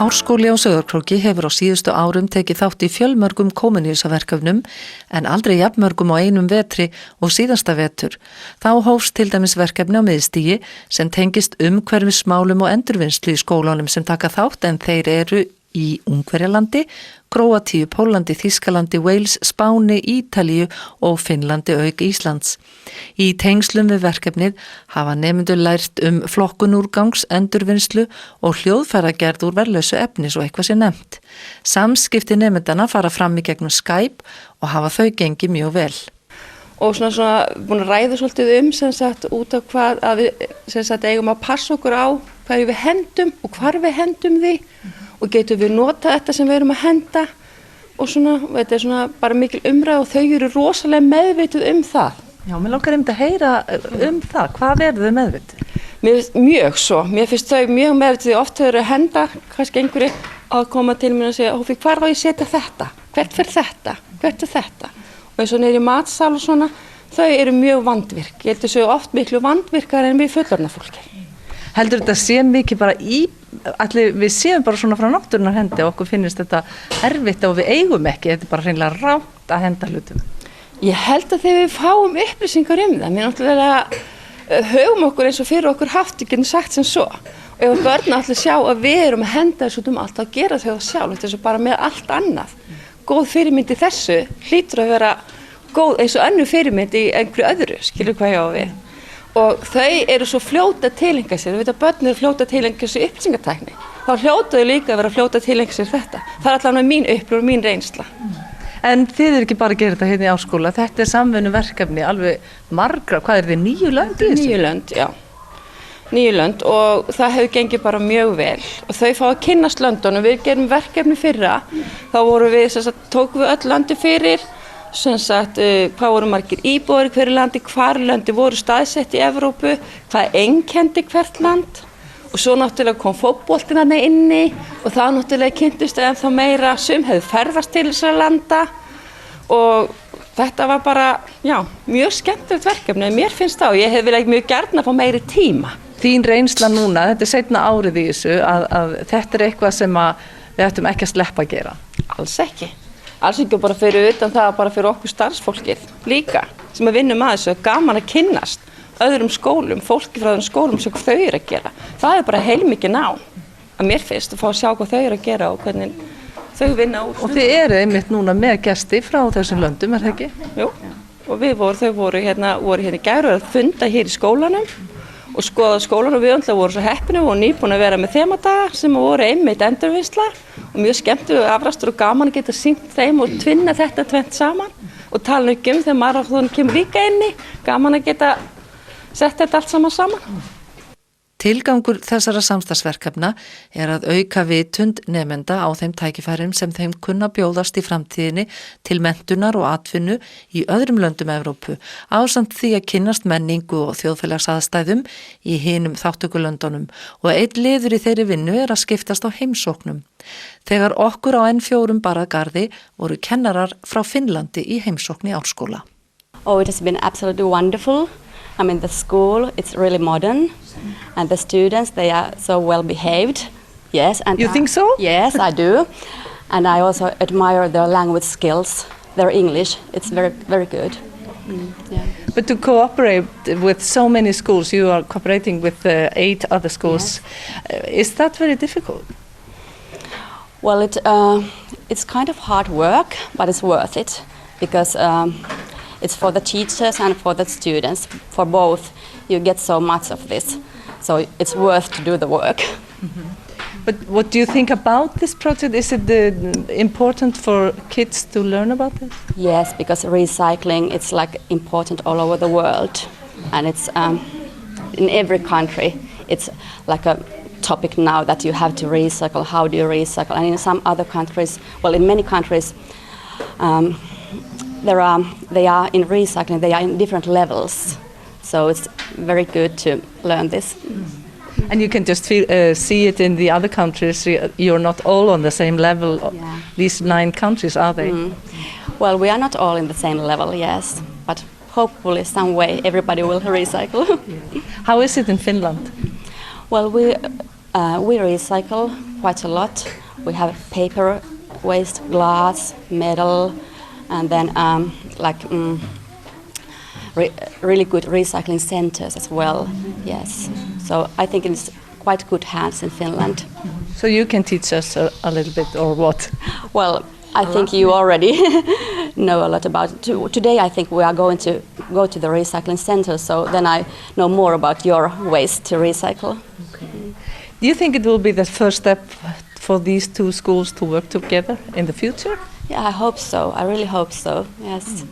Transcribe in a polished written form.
Árskóli á Sauðárkróki hefur á síðustu árum tekið þátt í fjölmörgum Comenius-verkefnum en aldrei jafnmörgum á einum vetri og síðasta vetur. Þá hófst til dæmis verkefni á miðstigi sem tengist umhverfismálum og endurvinnslu í skólanum sem taka þátt en þeir eru í Ungverjalandi, Króatíu, Pólandi, Þýskalandi, Wales, Spáni, Ítalíu og Finnlandi auk Íslands. Í tengslum við verkefnið hafa nemendur lært flokkun úrgangs, endurvinnslu og hljóðfæragerð úr verðlausu efni svo eitthvað sé nefnt. Samskipti nemendana fara fram í gegnum Skype og hafa þau gengið mjög vel. Og svona búin að ræða svolítið sem sagt út af hvað að við sem sagt eigum að passa okkur á hverju við hendum og hvar við hendum því og getum við notað þetta sem við erum að henda og svona, þetta er svona bara mikil umræða og þau eru rosalega meðvituð það. Já, mér langar að heyra það. Hvað eru þau meðvituð? Mjög svo. Mér finnst þau mjög meðvituð oft þau eru að henda, kannski einhverju að koma til mér og segja, Hófi, hvar á ég að setja þetta? Hvert fer þetta? Hvert er þetta? Og eins og niður í matsal og svona, þau eru mjög vandvirk. Ég held að þau oft miklu vandvirkar en við fullorðna fólki. Heldur þetta sé mikið bara allir við séum bara svona frá náttúrunnar hendi og okkur finnst þetta erfitt og við eigum ekki, þetta er bara hreinlega rátt að henda hlutum. Ég held að þegar við fáum upplýsingar það, við náttúrulega höfum okkur eins og fyrir okkur haft ekki sagt sem svo. Og ef börn allir sjá að við erum að henda þessu allt, þá gera þau það sjálf, þetta er svo bara með allt annað. Góð fyrirmynd í þessu hlýtur að vera góð eins og önnur fyrirmynd í einhverju öðru, skilur hvað ég á við. Og þau eru svo fljóta að tilengja sér, við veit að börn eru fljóta að tilengja sér upplýsingatækni. Þá hljóta þau líka að vera fljóta að tilengja sér þetta. Það er allavega mín upplifun og mín reynsla. En þið eru ekki bara að gera þetta hérna í Árskóla, þetta er samvinnuverkefni alveg margra, hvað er þið, 9 lönd í þessu? 9 lönd, já. 9 lönd og það hefur gengið bara mjög vel. Og þau fá að kynnast löndunum, við gerum verkefni fyrra, þá vorum við, tókum við öll landi fyrir, hvað voru margir íbúar í hverju landi, hvar landi voru staðsett í Evrópu, hvað einkenndi hvert land og svo náttúrulega kom fótboltinn þarna inni og það náttúrulega kynntust ennþá meira, sum hefðu ferðast til þessara landa og þetta var bara, já, mjög skemmtilegt verkefni, mér finnst það og ég hef viljað mjög gjarna fá meiri tíma. Þín reynsla núna, þetta er seinna árið í þessu, að þetta er eitthvað sem við ættum ekki að sleppa að gera? Alls ekki. Alls ekki bara fyrir utan það, bara fyrir okkur starfsfólkið líka, sem að vinnum að þessu, gaman að kynnast öðrum skólum, fólki frá öðrum skólum sem þau eru að gera. Það er bara heilmikið ná að mér finnst að fá að sjá hvað þau eru að gera og hvernig þau vinna úr. Og þið eru einmitt núna með gesti frá þessum löndum, er það ekki? Jú, og þau voru hérna í gær að funda hér í skólanum og skoða skólan og við voru svo heppinu og nýbúin að vera með þemadaga sem voru einmitt endurvinnsla og mjög skemmtileg afrastur og gaman að geta sýnt þeim og tvinna þetta tvennt saman og tala ekki þegar maraþon kemur líka inni, gaman að geta sett þetta allt saman. Tilgangur þessara samstarfsverkefna er að auka vitund nemenda á þeim tækifærum sem þeim kunna bjóðast í framtíðinni til menntunar og atvinnu í öðrum löndum Evrópu, ásamt því að kynnast menningu og þjóðfélagsaðstæðum í hinum þátttökulöndunum og einn liður í þeirri vinnu er að skiptast á heimsóknum. Þegar okkur á N4 Baragarði voru kennarar frá Finnlandi í heimsókn í Árskóla. Oh, it has been absolutely wonderful. I mean, the school, it's really modern, and the students, they are so well behaved. Yes, and you think so? Yes, I do. And I also admire their language skills, their English. It's very, very good. Yeah. But to cooperate with so many schools, you are cooperating with 8 other schools. Yes. Is that very difficult? Well, it's kind of hard work, but it's worth it because it's for the teachers and for the students. For both, you get so much of this. So it's worth to do the work. Mm-hmm. But what do you think about this project? Is it important for kids to learn about this? Yes, because recycling, it's like important all over the world. And it's in every country, it's like a topic now that you have to recycle. How do you recycle? And in some other countries, well, in many countries, they are in recycling, they are in different levels. So it's very good to learn this. And you can just see it in the other countries. You're not all on the same level. Yeah. These 9 countries, are they? Well, we are not all in the same level, yes. But hopefully some way everybody will recycle. How is it in Finland? Well, we recycle quite a lot. We have paper waste, glass, metal, and then really good recycling centers as well. Yes, so I think it's quite good hands in Finland. So you can teach us a little bit, or what? Well, I think you already know a lot about it. Today I think we are going to go to the recycling center, so then I know more about your waste to recycle. Do you think it will be the first step for these two schools to work together in the future? Yeah, I hope so. I really hope so, yes.